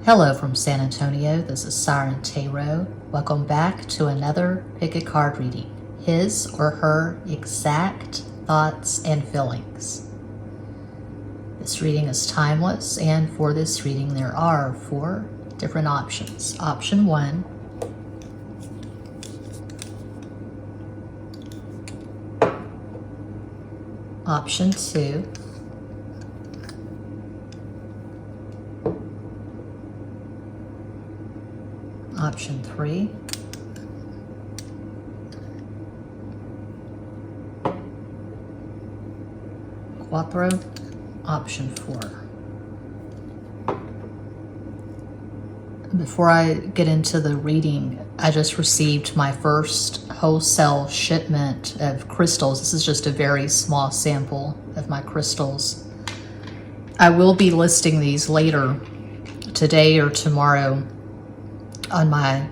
Hello from San Antonio, this is SIREN Tarot. Welcome back to another pick a card reading. His or her exact thoughts and feelings. This reading is timeless, and for this reading there are 4 different options. Option 1. Option 2. Option 3. Cuatro. Option 4. Before I get into the reading, I just received my first wholesale shipment of crystals. This is just a very small sample of my crystals. I will be listing these later, today or tomorrow, on my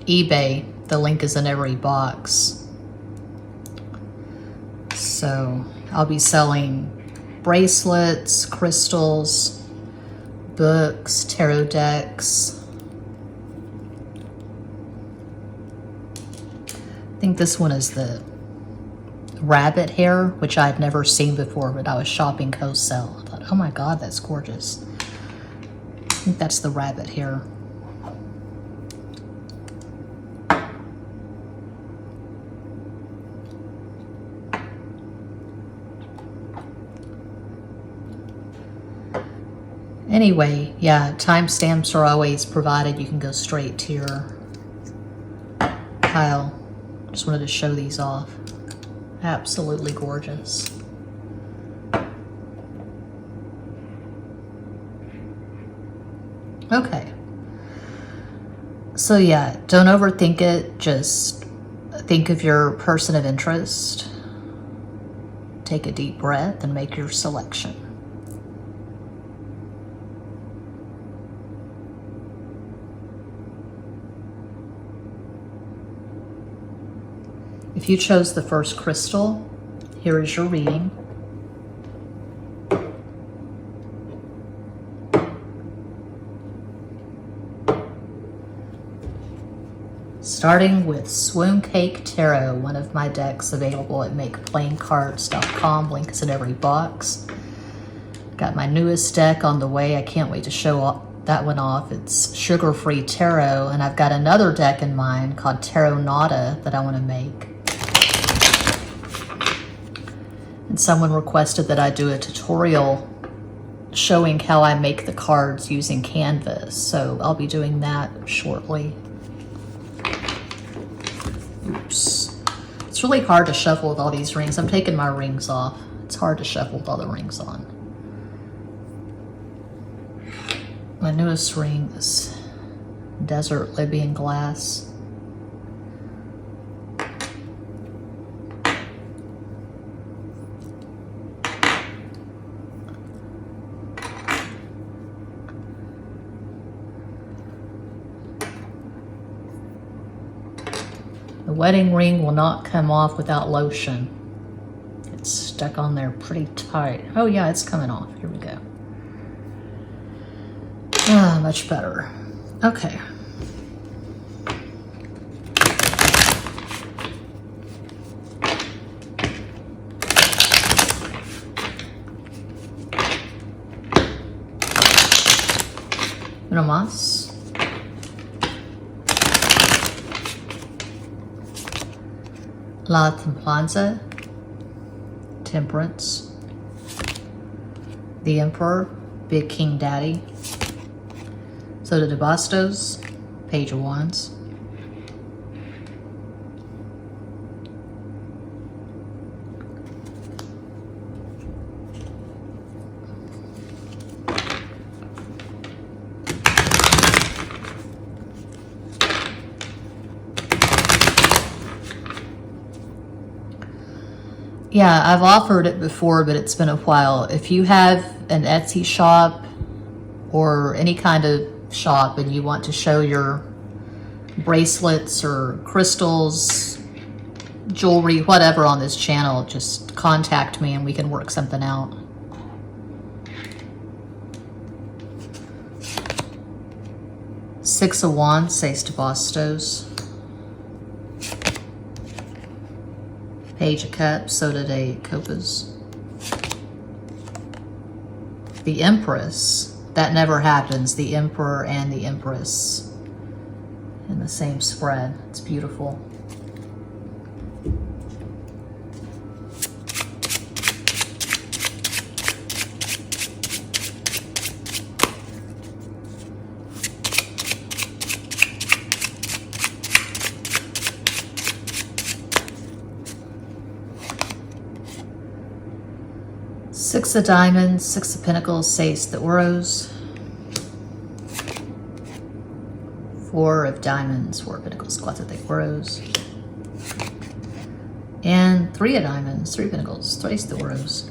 eBay. The link is in every box. So I'll be selling bracelets, crystals, books, tarot decks. I think this one is the rabbit hair, which I'd never seen before, but I was shopping wholesale. I thought, oh my God, that's gorgeous. I think that's the rabbit hair. Anyway, yeah, timestamps are always provided. You can go straight to your pile. Just wanted to show these off. Absolutely gorgeous. Okay. So yeah, don't overthink it. Just think of your person of interest. Take a deep breath and make your selection. If you chose the first crystal, here is your reading. Starting with Swoon Cake Tarot, one of my decks available at makeplaincards.com. Link is in every box. Got my newest deck on the way. I can't wait to show that one off. It's Sugar-Free Tarot, and I've got another deck in mind called Tarot Nada that I want to make. And someone requested that I do a tutorial showing how I make the cards using canvas. So I'll be doing that shortly. Oops. It's really hard to shuffle with all these rings. I'm taking my rings off. It's hard to shuffle with all the rings on. My newest ring is Desert Libyan Glass. The wedding ring will not come off without lotion. It's stuck on there pretty tight. Oh yeah, it's coming off. Here we go. Ah, much better. Okay. Uno más. La Templanza, Temperance, the Emperor, Big King Daddy, Soda de Bastos, Page of Wands, yeah, I've offered it before, but it's been a while. If you have an Etsy shop or any kind of shop and you want to show your bracelets or crystals, jewelry, whatever on this channel, just contact me and we can work something out. 6 of Wands, Seis de Bastos. Page of Cups, Soda de Copas. The Empress, that never happens. The Emperor and the Empress in the same spread. It's beautiful. Six of Diamonds, Six of Pentacles, Seis de Oros. Four of Diamonds, Four of Pentacles, Cuatro de Oros. And Three of Diamonds, Three of Pentacles, Tres de Oros.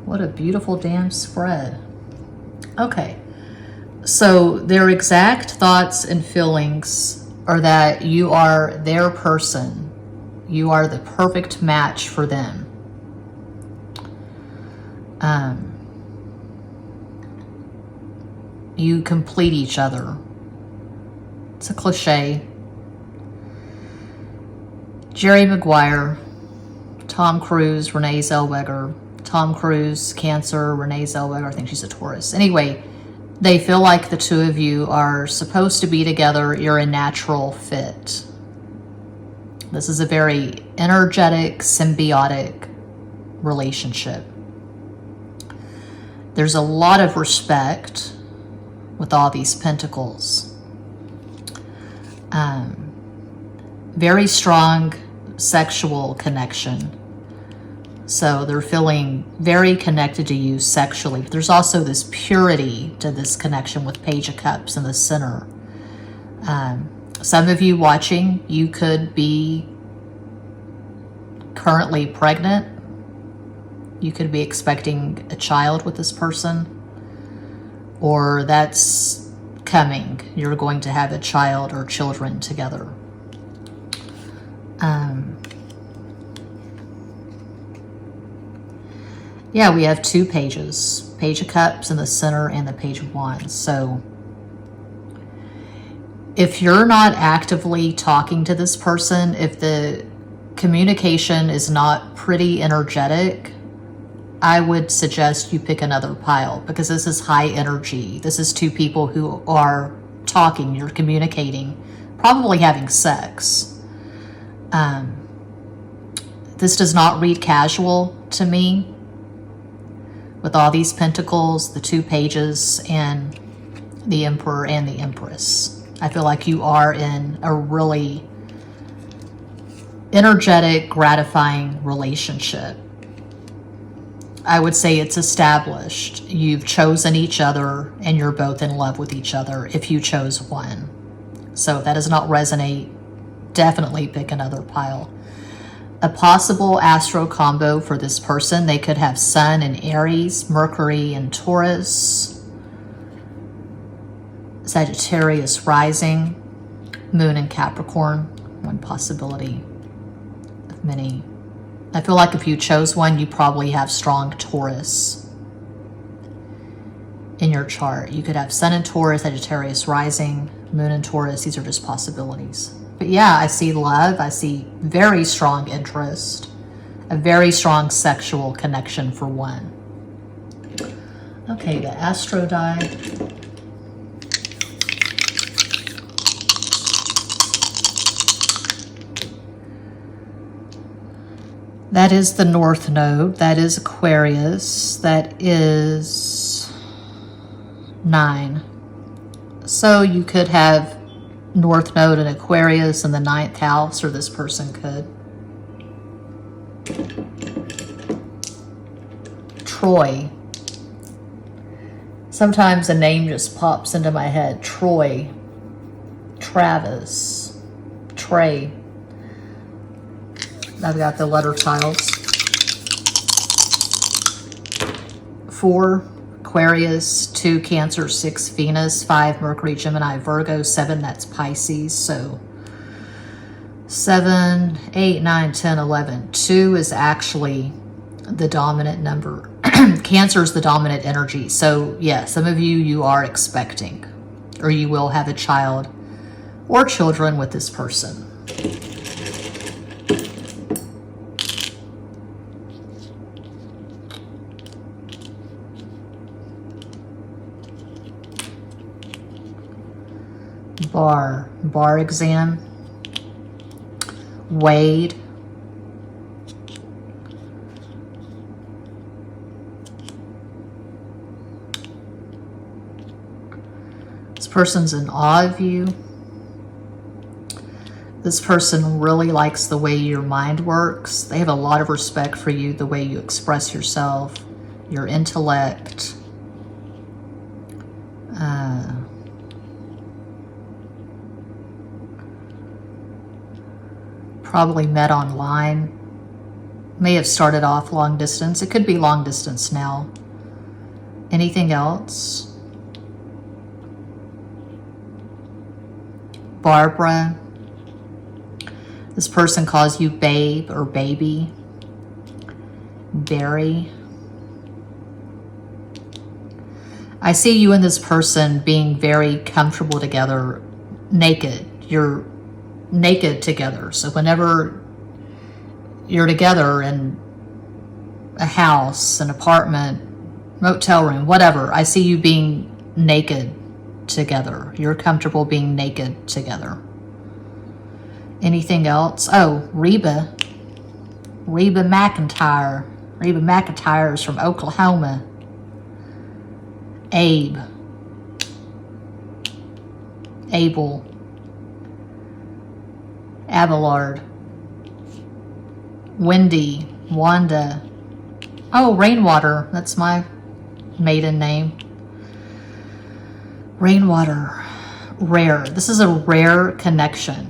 What a beautiful damn spread. Okay, so their exact thoughts and feelings are that you are their person. You are the perfect match for them. You complete each other. It's a cliche. Jerry Maguire, Tom Cruise, Renee Zellweger. Tom Cruise, Cancer, Renee Zellweger, I think she's a Taurus. Anyway, they feel like the two of you are supposed to be together. You're a natural fit. This is a very energetic, symbiotic relationship. There's a lot of respect with all these pentacles. Very strong sexual connection. So they're feeling very connected to you sexually. But there's also this purity to this connection with Page of Cups in the center. Some of you watching, you could be currently pregnant. You could be expecting a child with this person, or that's coming. You're going to have a child or children together. Yeah, we have two pages. Page of Cups in the center and the Page of Wands. So if you're not actively talking to this person, if the communication is not pretty energetic, I would suggest you pick another pile, because this is high energy. This is two people who are talking, you're communicating, probably having sex. This does not read casual to me. With all these pentacles, the two pages, and the Emperor and the Empress. I feel like you are in a really energetic, gratifying relationship. I would say it's established. You've chosen each other and you're both in love with each other if you chose one. So if that does not resonate, definitely pick another pile. A possible astro combo for this person, they could have Sun in Aries, Mercury in Taurus, Sagittarius rising, Moon in Capricorn, one possibility of many. I feel like if you chose one, you probably have strong Taurus in your chart. You could have Sun in Taurus, Sagittarius rising, Moon in Taurus. These are just possibilities. But yeah, I see love. I see very strong interest, a very strong sexual connection for one. Okay, the Astro die. That is the North Node. That is Aquarius. That is 9. So you could have North Node and Aquarius in the 9th house, or this person could. Troy. Sometimes a name just pops into my head. Troy. Travis. Trey. I've got the letter tiles. 4, Aquarius, 2, Cancer, 6, Venus, 5, Mercury, Gemini, Virgo, 7, that's Pisces. So 7, 8, 9, 10, 11. 2 is actually the dominant number Cancer is the dominant energy. So yeah, some of you, you are expecting, or you will have a child or children with this person. Bar exam. Weighed. This person's in awe of you. This person really likes the way your mind works. They have a lot of respect for you, the way you express yourself, your intellect. Probably met online. May have started off long distance. It could be long distance now. Anything else? Barbara. This person calls you babe or baby. Barry. I see you and this person being very comfortable together, naked. You're naked together. So whenever you're together in a house, an apartment, motel room, whatever, I see you being naked together. You're comfortable being naked together. Anything else? Oh, Reba. Reba McIntyre. Reba McIntyre is from Oklahoma. Abe. Abel. Abelard. Wendy. Wanda. Oh, Rainwater. That's my maiden name. Rainwater. Rare. This is a rare connection.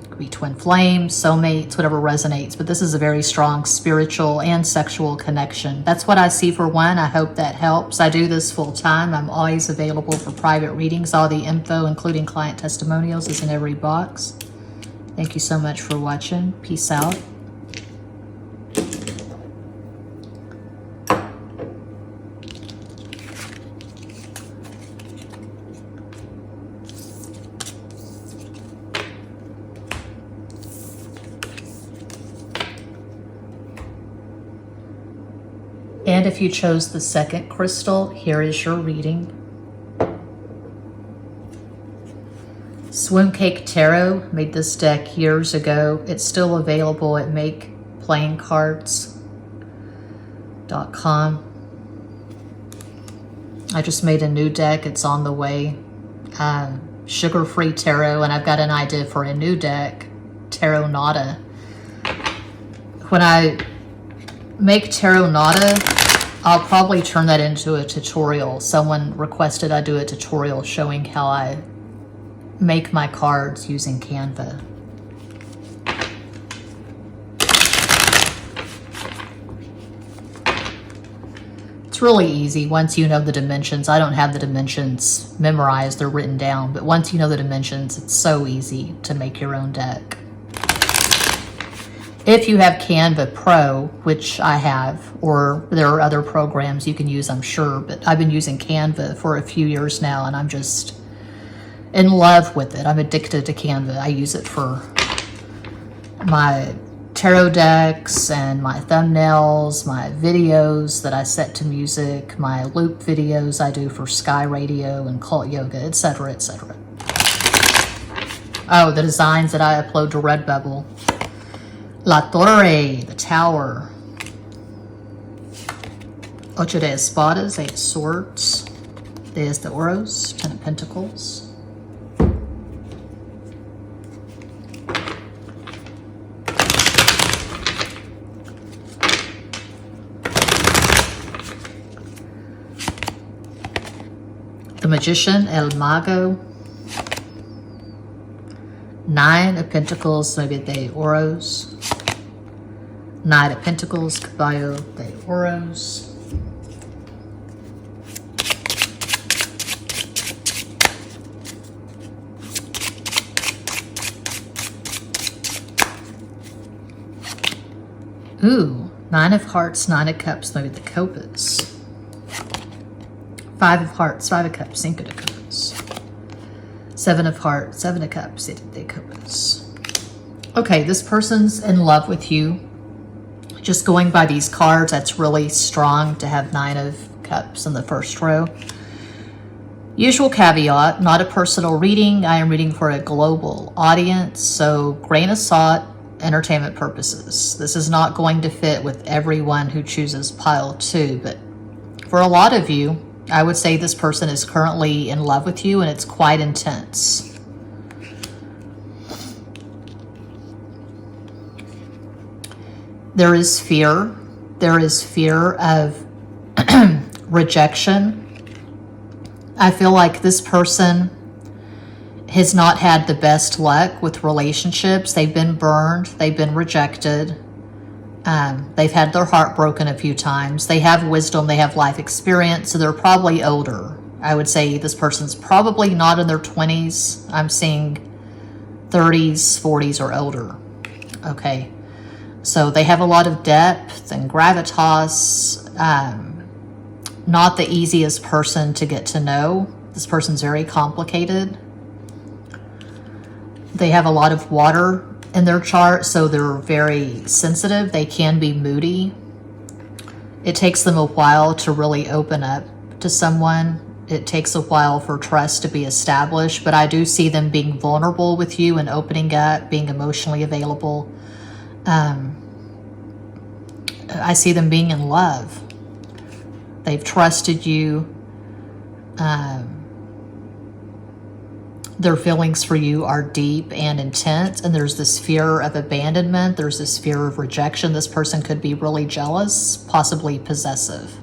It could be twin flames, soulmates, whatever resonates, but this is a very strong spiritual and sexual connection. That's what I see for one. I hope that helps. I do this full time. I'm always available for private readings. All the info, including client testimonials, is in every box. Thank you so much for watching. Peace out. And if you chose the second crystal, here is your reading. Swim Cake Tarot made this deck years ago. It's still available at makeplayingcards.com. I just made a new deck. It's on the way. Sugar-free tarot, and I've got an idea for a new deck, Tarot Nada. When I make Tarot Nada, I'll probably turn that into a tutorial. Someone requested I do a tutorial showing how I make my cards using Canva. It's really easy once you know the dimensions. I don't have the dimensions memorized, they're written down, but once you know the dimensions, it's so easy to make your own deck. If you have Canva Pro, which I have, or there are other programs you can use, I'm sure, but I've been using Canva for a few years now, and I'm just in love with it. I'm addicted to Canva. I use it for my tarot decks and my thumbnails, my videos that I set to music, my loop videos I do for Sky Radio and Cult Yoga, etc., etc. Oh, the designs that I upload to Redbubble. La Torre, the Tower. Ocho de Espadas, 8 Swords. There's the Oros, 10 of Pentacles. The Magician, El Mago. 9 of Pentacles, maybe de Oros. 9 of Pentacles, Caballo de Oros. Ooh, Nine of Hearts, Nine of Cups, maybe the Copas. Five of Hearts, Five of Cups, Cinco de Copas. Seven of Hearts, Seven of Cups, Siete de Copas. Okay, this person's in love with you. Just going by these cards, that's really strong to have Nine of Cups in the first row. Usual caveat, not a personal reading. I am reading for a global audience, so grain of salt, entertainment purposes. This is not going to fit with everyone who chooses pile 2, but for a lot of you, I would say this person is currently in love with you, and it's quite intense. There is fear. There is fear of rejection. I feel like this person has not had the best luck with relationships. They've been burned. They've been rejected. They've had their heart broken a few times. They have wisdom. They have life experience. So they're probably older. I would say this person's probably not in their 20s. I'm seeing 30s, 40s, or older. Okay. So they have a lot of depth and gravitas. Not the easiest person to get to know. This person's very complicated. They have a lot of water in their chart, so they're very sensitive. They can be moody. It takes them a while to really open up to someone. It takes a while for trust to be established, but I do see them being vulnerable with you and opening up, being emotionally available. I see them being in love. They've trusted you. Their feelings for you are deep and intense, and there's this fear of abandonment. There's this fear of rejection. This person could be really jealous, possibly possessive.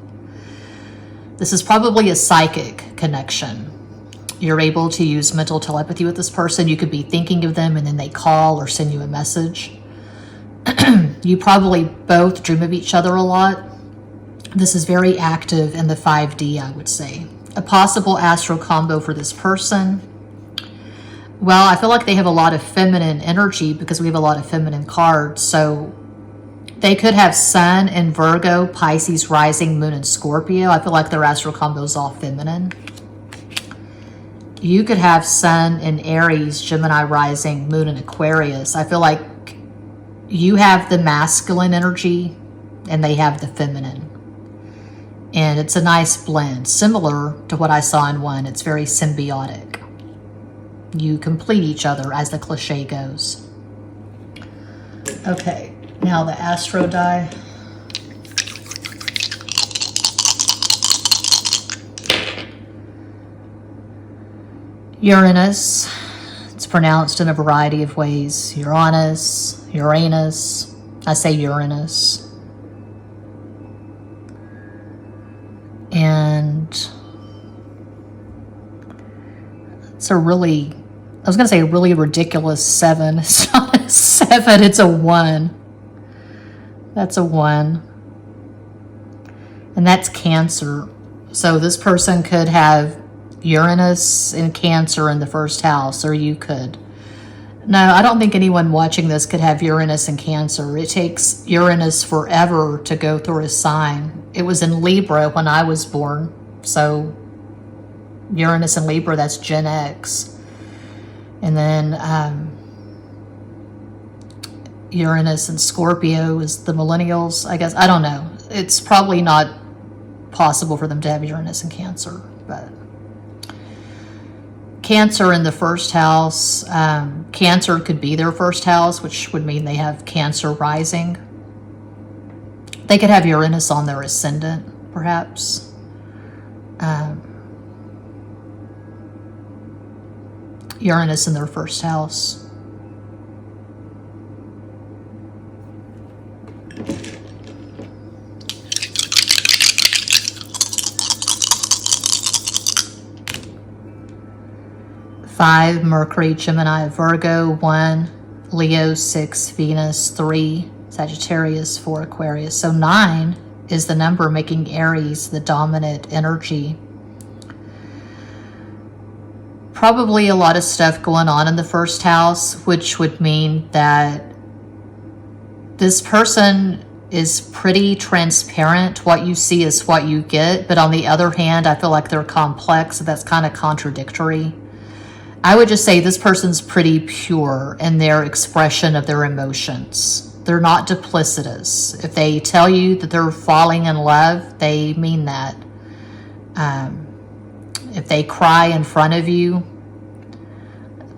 This is probably a psychic connection. You're able to use mental telepathy with this person. You could be thinking of them, and then they call or send you a message. You probably both dream of each other a lot. This is very active in the 5D, I would say. A possible astral combo for this person. Well, I feel like they have a lot of feminine energy because we have a lot of feminine cards. So they could have Sun in Virgo, Pisces, Rising, Moon, and Scorpio. I feel like their astral combo is all feminine. You could have Sun in Aries, Gemini, Rising, Moon, and Aquarius. I feel like you have the masculine energy and they have the feminine. And it's a nice blend, similar to what I saw in one. It's very symbiotic. You complete each other, as the cliche goes. Okay, now the Astro die. Uranus. It's pronounced in a variety of ways. Uranus, Uranus. I say Uranus. And it's a really, I was going to say a really ridiculous 7. It's not a 7, it's a 1. That's a 1. And that's Cancer. So this person could have Uranus in Cancer in the first house, or you could. No, I don't think anyone watching this could have Uranus in Cancer. It takes Uranus forever to go through a sign. It was in Libra when I was born. So Uranus in Libra, that's Gen X. And then Uranus in Scorpio is the millennials, I guess. I don't know. It's probably not possible for them to have Uranus in Cancer, but Cancer in the first house. Cancer could be their first house, which would mean they have Cancer rising. They could have Uranus on their ascendant, perhaps. Uranus in their first house. Five, Mercury, Gemini, Virgo. 1, Leo. 6, Venus. 3, Sagittarius. 4, Aquarius. So 9 is the number, making Aries the dominant energy. Probably a lot of stuff going on in the first house, which would mean that this person is pretty transparent. What you see is what you get. But on the other hand, I feel like they're complex. So that's kind of contradictory. I would just say this person's pretty pure in their expression of their emotions. They're not duplicitous. If they tell you that they're falling in love, they mean that. If they cry in front of you,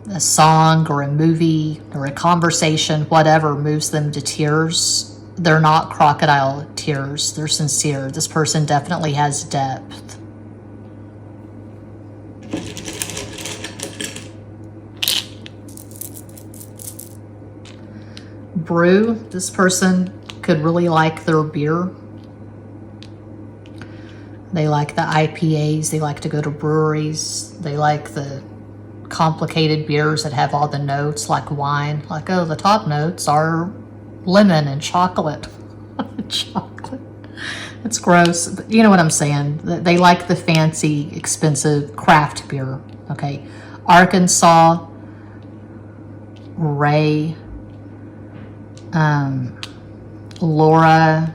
a song or a movie or a conversation, whatever moves them to tears, they're not crocodile tears. They're sincere. This person definitely has depth. Brew, this person could really like their beer. They like the IPAs. They like to go to breweries. They like the complicated beers that have all the notes like wine. Like, oh, the top notes are lemon and chocolate. Chocolate. It's gross. But you know what I'm saying. They like the fancy, expensive craft beer. Okay. Arkansas, Ray, Laura,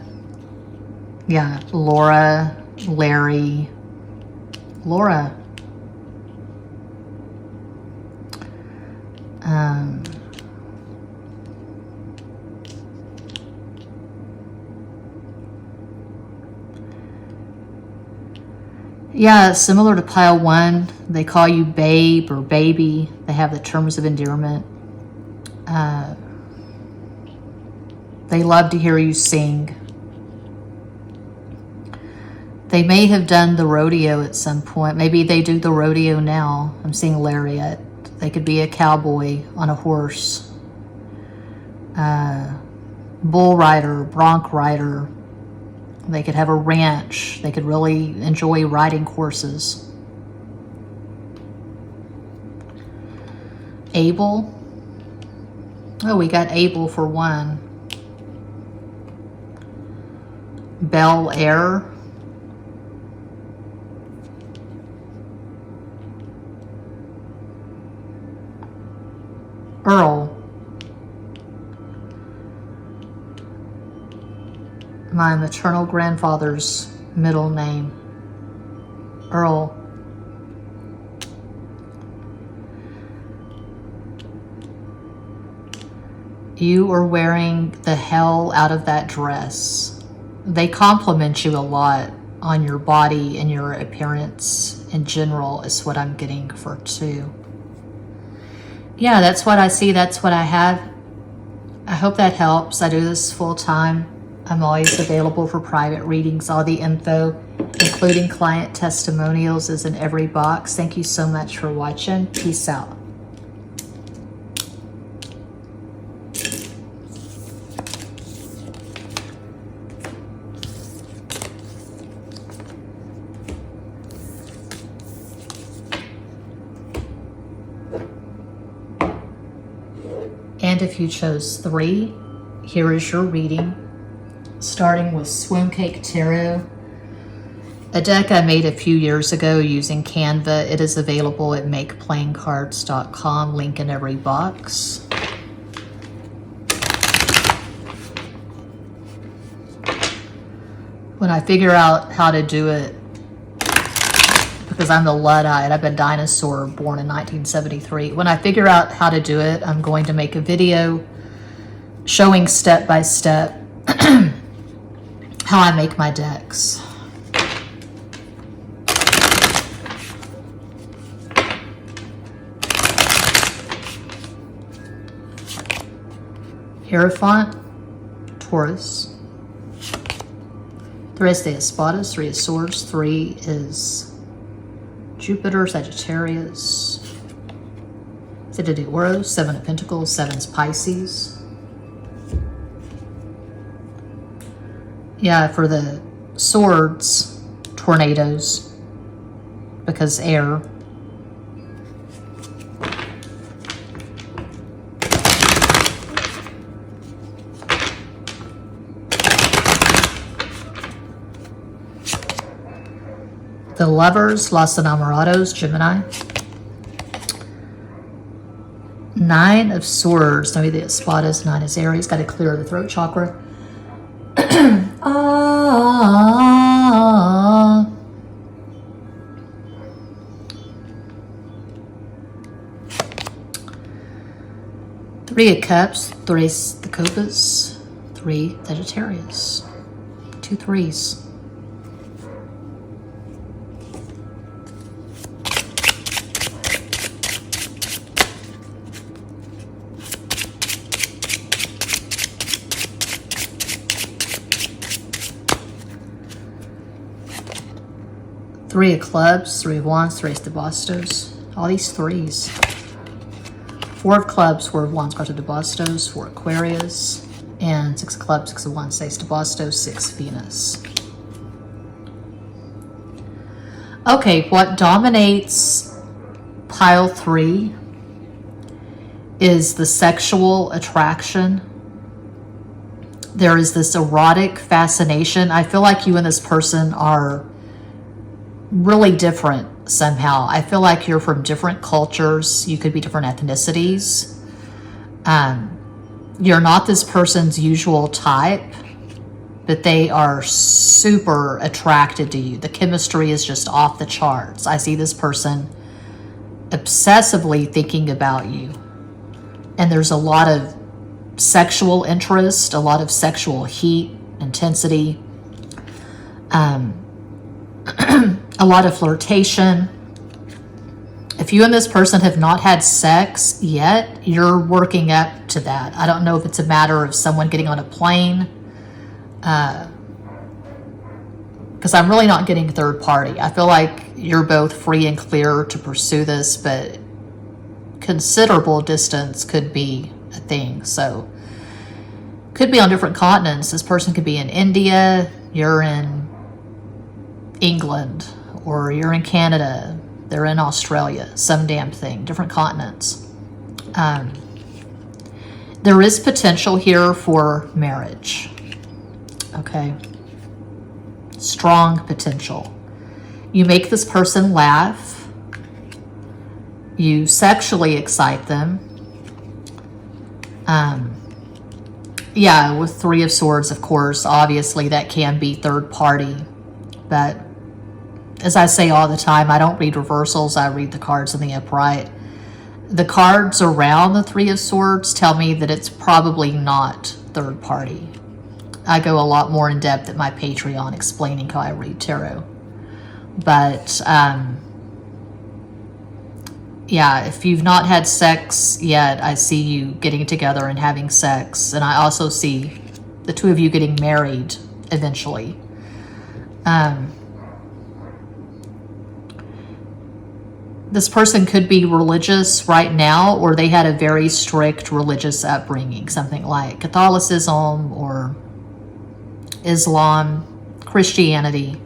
Laura, Larry, Laura, yeah, similar to pile one, they call you babe or baby. They have the terms of endearment. They love to hear you sing. They may have done the rodeo at some point. Maybe they do the rodeo now. I'm seeing lariat. They could be a cowboy on a horse. Bull rider, bronc rider. They could have a ranch. They could really enjoy riding horses. Abel. Oh, we got Abel for one. Bel Air. Earl. My maternal grandfather's middle name. Earl. You are wearing the hell out of that dress. They compliment you a lot on your body and your appearance in general is what I'm getting for two. Yeah, that's what I see. That's what I have. I hope that helps. I do this full time. I'm always available for private readings. All the info, including client testimonials, is in every box. Thank you so much for watching. Peace out. And if you chose 3, here is your reading, starting with Swoon Cake Tarot, a deck I made a few years ago using Canva. It is available at makeplayingcards.com, link in every box. When I figure out how to do it, because I'm the Luddite, I've been dinosaur born in 1973. When I figure out how to do it, I'm going to make a video showing step by step how I make my decks. Hierophant, Taurus. 3 is the Espadas, 3 is Swords, 3 is Jupiter, Sagittarius, 7 de Oro, 7 of Pentacles, 7 is Pisces. Yeah, for the Swords, Tornadoes, because air. The Lovers, Los Enamorados, Gemini. 9 of Swords, maybe the Espadas, 9 is Aries. Got to clear the throat chakra. Three of Cups, tres de copas, three Sagittarius, 2 threes. Three of Clubs, Three of Wands, Tres de Bastos. All these threes. Four of Clubs, Four of Wands, Cuatro de Bastos, Four Aquarius, and Six of Clubs, Six of Wands, Seis de Bastos, Six Venus. Okay, what dominates pile 3 is the sexual attraction. There is this erotic fascination. I feel like you and this person are really different somehow. I feel like you're from different cultures. You could be different ethnicities. You're not this person's usual type, but they are super attracted to you. The chemistry is just off the charts. I see this person obsessively thinking about you. And there's a lot of sexual interest, a lot of sexual heat, intensity. A lot of flirtation. If you and this person have not had sex yet, you're working up to that. I don't know if it's a matter of someone getting on a plane, because I'm really not getting third party. I feel like you're both free and clear to pursue this, but considerable distance could be a thing. So could be on different continents. This person could be in India, you're in England, or you're in Canada, they're in Australia, some damn thing, different continents. There is potential here for marriage, okay? Strong potential. You make this person laugh. You sexually excite them. Yeah, with Three of Swords, of course, obviously that can be third party, but as I say all the time, I don't read reversals, I read the cards in the upright. The cards around the Three of Swords tell me that it's probably not third party. I go a lot more in depth at my Patreon explaining how I read tarot. But, yeah, if you've not had sex yet, I see you getting together and having sex. And I also see the two of you getting married eventually. This person could be religious right now, or they had a very strict religious upbringing, something like Catholicism or Islam, Christianity,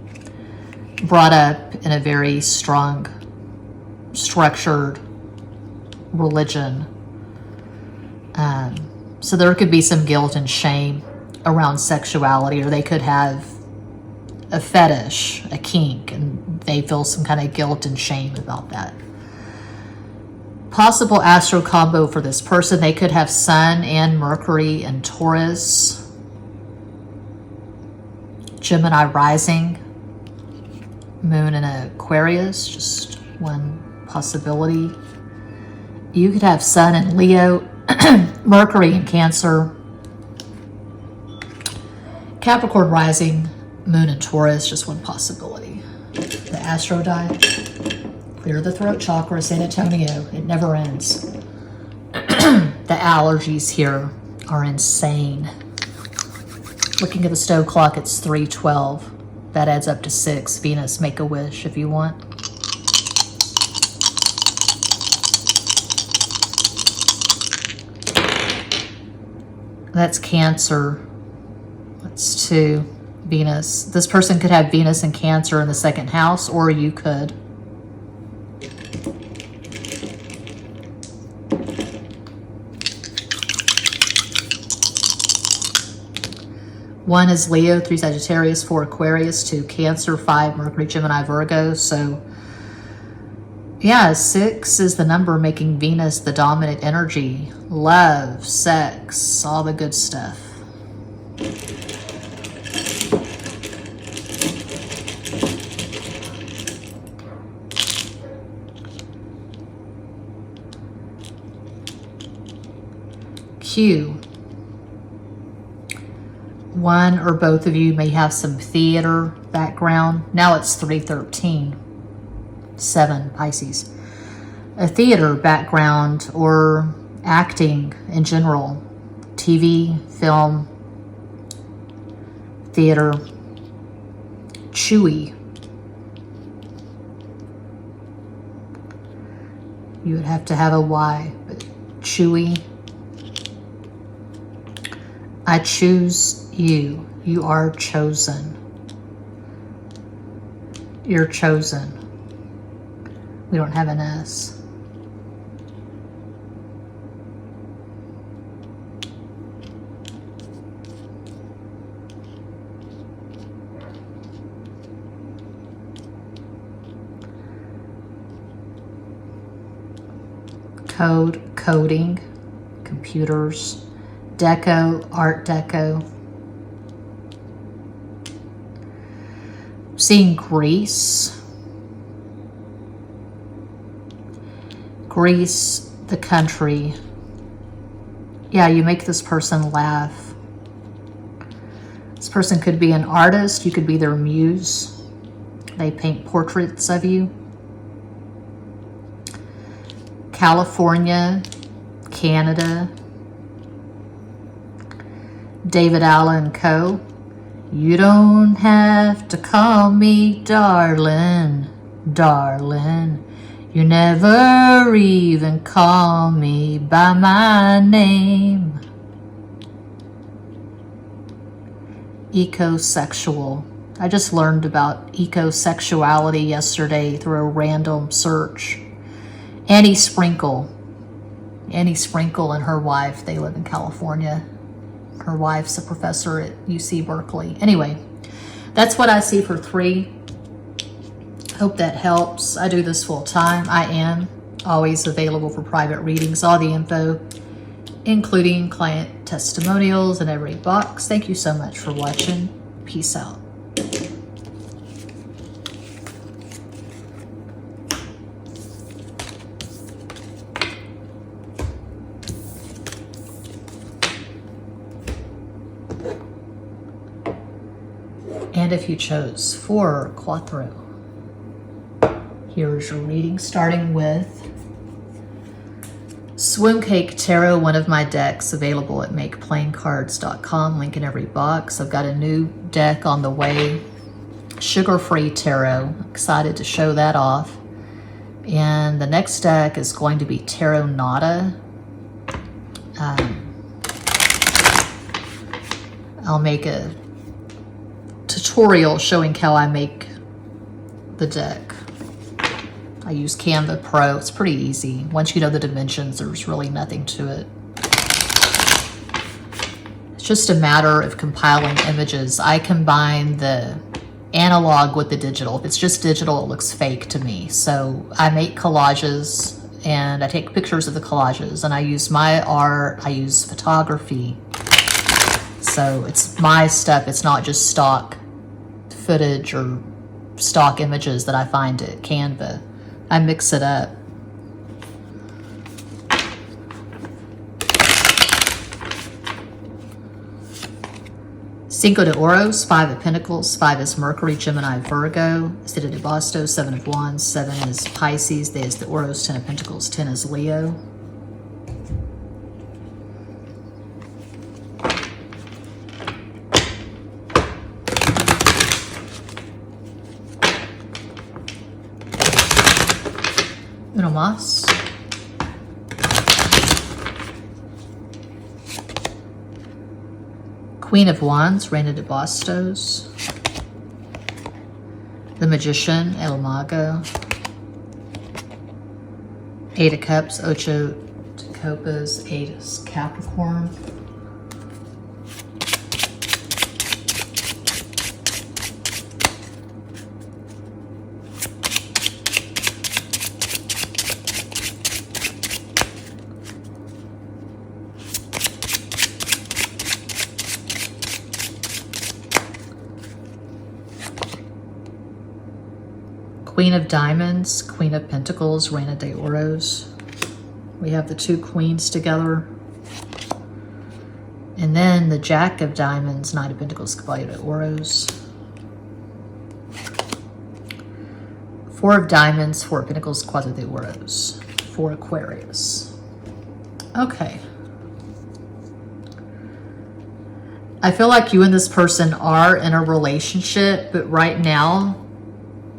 brought up in a very strong, structured religion. So there could be some guilt and shame around sexuality, or they could have a fetish, a kink, and they feel some kind of guilt and shame about that. Possible astro combo for this person, they could have Sun and Mercury and Taurus, Gemini rising, Moon in Aquarius, just one possibility. You could have Sun in Leo, Mercury in Cancer, Capricorn rising, Moon in Taurus, just one possibility. The astro die. Clear the throat chakra, San Antonio. It never ends. The allergies here are insane. Looking at the stove clock, it's 3:12. That adds up to 6. Venus, make a wish if you want. That's Cancer. That's 2. Venus. This person could have Venus and Cancer in the second house, or you could. One is Leo, 3 Sagittarius, 4 Aquarius, 2 Cancer, 5 Mercury, Gemini, Virgo. So yeah, 6 is the number, making Venus the dominant energy. Love, sex, all the good stuff. Q. One or both of you may have some theater background. Now it's 3:13. 7, Pisces. A theater background or acting in general. TV, film, theater. Chewy. You would have to have a Y, but chewy. I choose you. You are chosen. You're chosen. We don't have an S. Code, coding, computers, deco, art deco. Seeing Greece. Greece, the country. Yeah, you make this person laugh. This person could be an artist. You could be their muse. They paint portraits of you. California, Canada. David Allen Co. You don't have to call me darling, darling. You never even call me by my name. Ecosexual. I just learned about ecosexuality yesterday through a random search. Annie Sprinkle. Annie Sprinkle and her wife, they live in California. Her wife's a professor at UC Berkeley. Anyway, that's what I see for 3. Hope that helps. I do this full time. I am always available for private readings. All the info, including client testimonials, in every box. Thank you so much for watching. Peace out. And if you chose 4 Quattro, here's your reading, starting with Swim Cake Tarot, one of my decks available at makeplaincards.com, link in every box. I've got a new deck on the way, Sugar-Free Tarot. Excited to show that off. And the next deck is going to be Tarot Nada. I'll make a tutorial showing how I make the deck. I use Canva Pro. It's pretty easy. Once you know the dimensions, there's really nothing to it. It's just a matter of compiling images. I combine the analog with the digital. If it's just digital, it looks fake to me. So I make collages and I take pictures of the collages and I use my art. I use photography. So it's my stuff. It's not just stock footage or stock images that I find at Canva. I mix it up. Cinco de Oros, 5 of Pentacles. 5 is Mercury, Gemini, Virgo. Siete de Bastos, 7 of Wands. 7 is Pisces. There's the Oros, 10 of Pentacles. 10 is Leo. Uno más. Queen of Wands, Reina de Bastos. The Magician, El Mago. 8 of Cups, Ocho de Copas. 8 is Capricorn. Queen of Diamonds, Queen of Pentacles, Reina de Oros. We have the 2 queens together. And then the Jack of Diamonds, Knight of Pentacles, Caballero de Oros. Four of Diamonds, Four of Pentacles, Cuatro de Oros for Aquarius. Okay. I feel like you and this person are in a relationship, but right now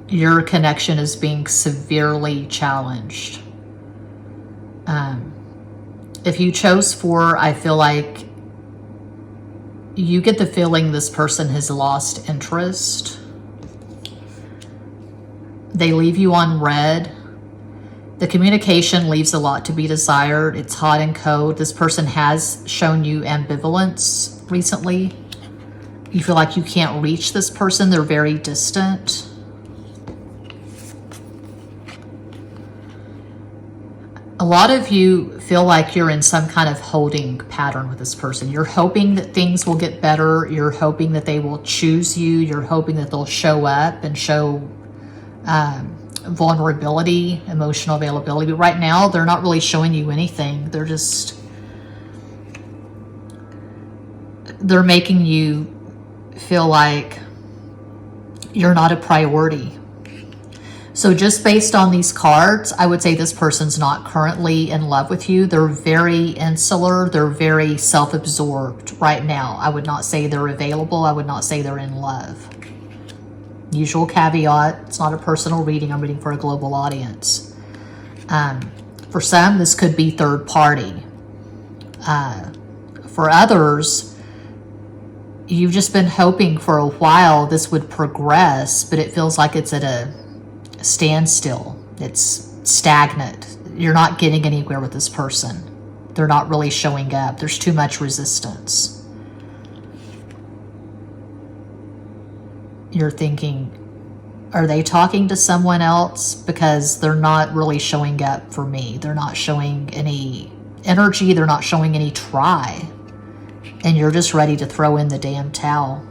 your connection is being severely challenged. If you chose four, I feel like you get the feeling this person has lost interest. They leave you on red. The communication leaves a lot to be desired. It's hot and cold. This person has shown you ambivalence recently. You feel like you can't reach this person. They're very distant. A lot of you feel like you're in some kind of holding pattern with this person. You're hoping that things will get better. You're hoping that they will choose you. You're hoping that they'll show up and show vulnerability, emotional availability. But right now, they're not really showing you anything. They're making you feel like you're not a priority. So just based on these cards, I would say this person's not currently in love with you. They're very insular. They're very self-absorbed right now. I would not say they're available. I would not say they're in love. Usual caveat, it's not a personal reading. I'm reading for a global audience. For some, this could be third party. For others, you've just been hoping for a while this would progress, but it feels like it's at a standstill. It's stagnant. You're not getting anywhere with this person. They're not really showing up. There's too much resistance. You're thinking, are they talking to someone else? Because they're not really showing up for me. They're not showing any energy. They're not showing any try. And you're just ready to throw in the damn towel.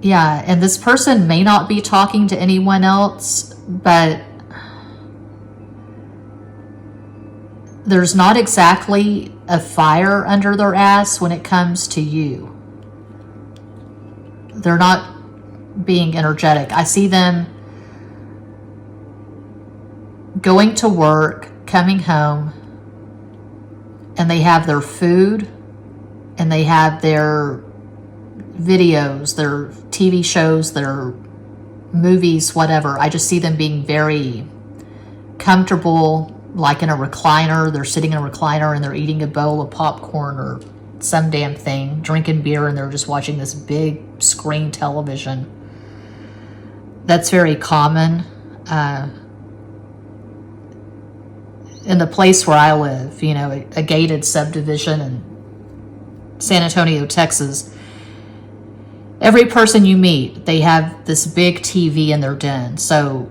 Yeah, and this person may not be talking to anyone else, but there's not exactly a fire under their ass when it comes to you. They're not being energetic. I see them going to work, coming home, and they have their food and they have their videos, their TV shows, their movies, whatever. I just see them being very comfortable, like in a recliner. They're sitting in a recliner and they're eating a bowl of popcorn or some damn thing, drinking beer, and they're just watching this big screen television. That's very common in the place where I live, you know, a gated subdivision in San Antonio, Texas. Every person you meet, they have this big TV in their den. So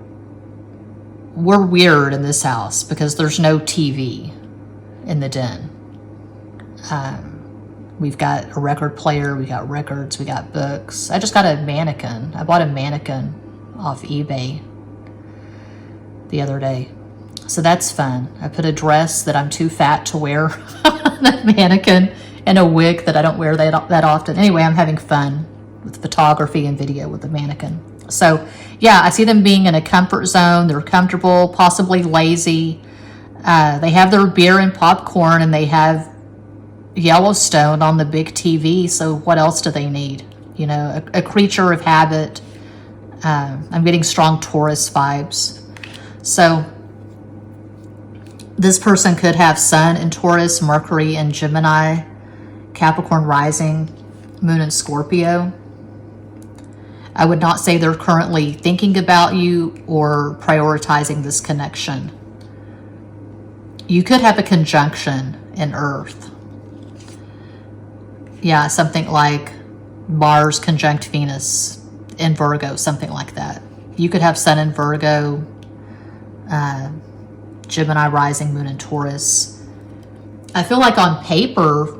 we're weird in this house because there's no TV in the den. We've got a record player, we got records, we got books. I just got a mannequin. I bought a mannequin off eBay the other day. So that's fun. I put a dress that I'm too fat to wear on that mannequin and a wig that I don't wear that often. Anyway, I'm having fun with photography and video with the mannequin. So yeah, I see them being in a comfort zone. They're comfortable, possibly lazy. They have their beer and popcorn and they have Yellowstone on the big TV. So what else do they need? You know, a creature of habit. I'm getting strong Taurus vibes. So this person could have Sun in Taurus, Mercury in Gemini, Capricorn rising, Moon in Scorpio. I would not say they're currently thinking about you or prioritizing this connection. You could have a conjunction in Earth. Yeah, something like Mars conjunct Venus in Virgo, something like that. You could have Sun in Virgo, Gemini rising, Moon in Taurus. I feel like on paper,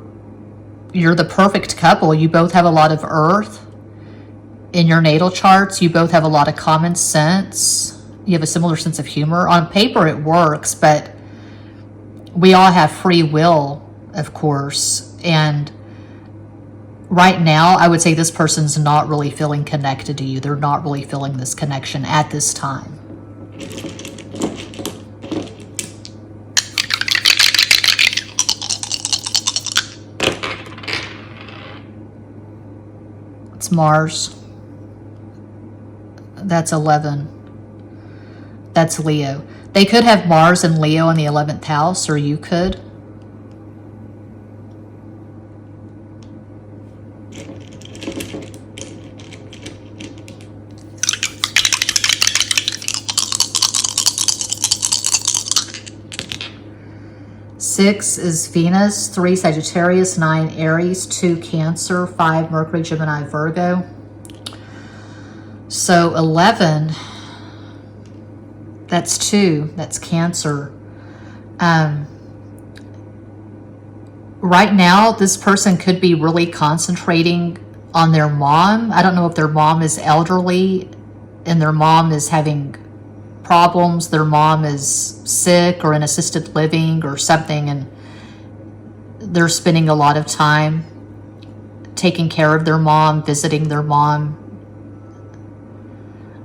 you're the perfect couple. You both have a lot of Earth in your natal charts. You both have a lot of common sense. You have a similar sense of humor. On paper, it works, but we all have free will, of course. And right now, I would say this person's not really feeling connected to you. They're not really feeling this connection at this time. It's Mars. That's 11. That's Leo. They could have Mars and Leo in the 11th house, or you could. Six is Venus, 3 Sagittarius, 9 Aries, 2 Cancer, 5 Mercury, Gemini, Virgo. So 11, that's 2, that's Cancer. Right now, this person could be really concentrating on their mom. I don't know if their mom is elderly and their mom is having problems, their mom is sick or in assisted living or something, and they're spending a lot of time taking care of their mom, visiting their mom.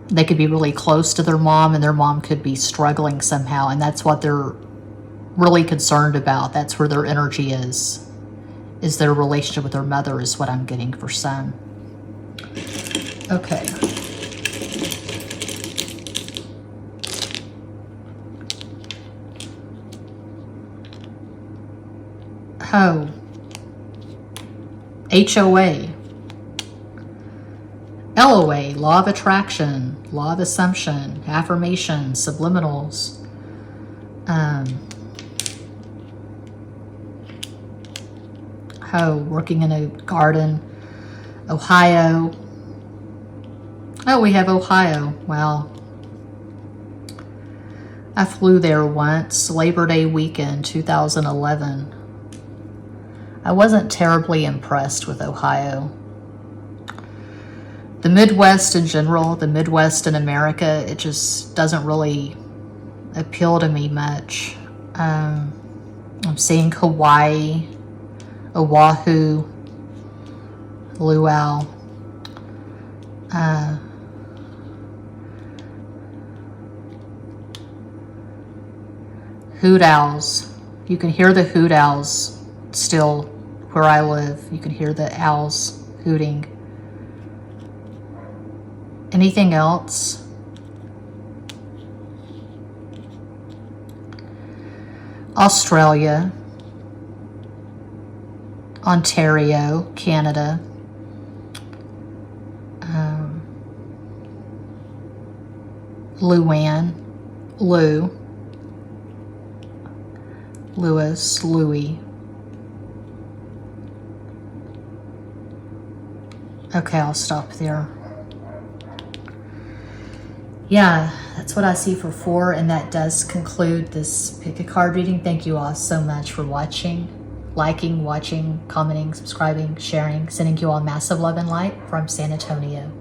They could be really close to their mom, and their mom could be struggling somehow, and that's what they're really concerned about. That's where their energy is their relationship with their mother, is what I'm getting for some. Okay. HOA, HOA, LOA, law of attraction, law of assumption, affirmation, subliminals, HOA, working in a garden, Ohio. Oh, we have Ohio. Wow. I flew there once, Labor Day weekend, 2011. I wasn't terribly impressed with Ohio. The Midwest in general, the Midwest in America, it just doesn't really appeal to me much. I'm seeing Hawaii, Oahu, Luau. Hoot owls. You can hear the hoot owls still where I live. You can hear the owls hooting. Anything else? Australia, Ontario, Canada, Luann, Lou, Lewis, Louis. Okay, I'll stop there. Yeah, that's what I see for 4, and that does conclude this pick a card reading. Thank you all so much for watching, liking, watching, commenting, subscribing, sharing, sending you all massive love and light from San Antonio.